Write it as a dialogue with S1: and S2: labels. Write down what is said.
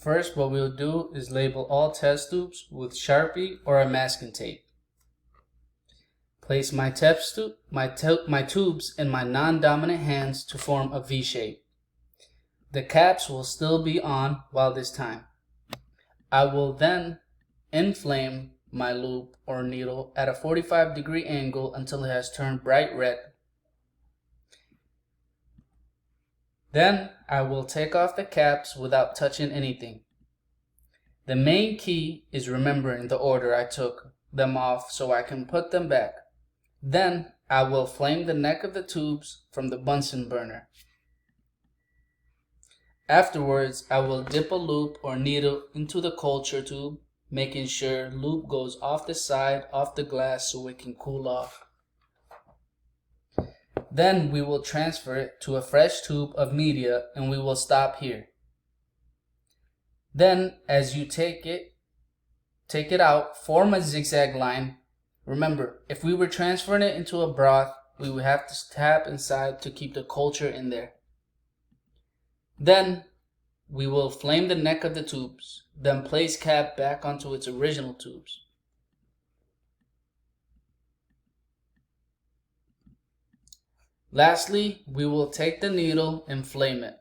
S1: First, what we'll do is label all test tubes with Sharpie or a masking tape. Place my tubes in my non-dominant hands to form a V shape. The caps will still be on while this time. I will then inflame my loop or needle at a 45-degree angle until it has turned bright red. Then I will take off the caps without touching anything. The main key is remembering the order I took them off so I can put them back. Then I will flame the neck of the tubes from the Bunsen burner. Afterwards, I will dip a loop or needle into the culture tube, making sure loop goes off the side of the glass so it can cool off. Then we will transfer it to a fresh tube of media and we will stop here. Then as you take it out, form a zigzag line. Remember, if we were transferring it into a broth, we would have to tap inside to keep the culture in there. Then we will flame the neck of the tubes, then place cap back onto its original tubes. Lastly, we will take the needle and flame it.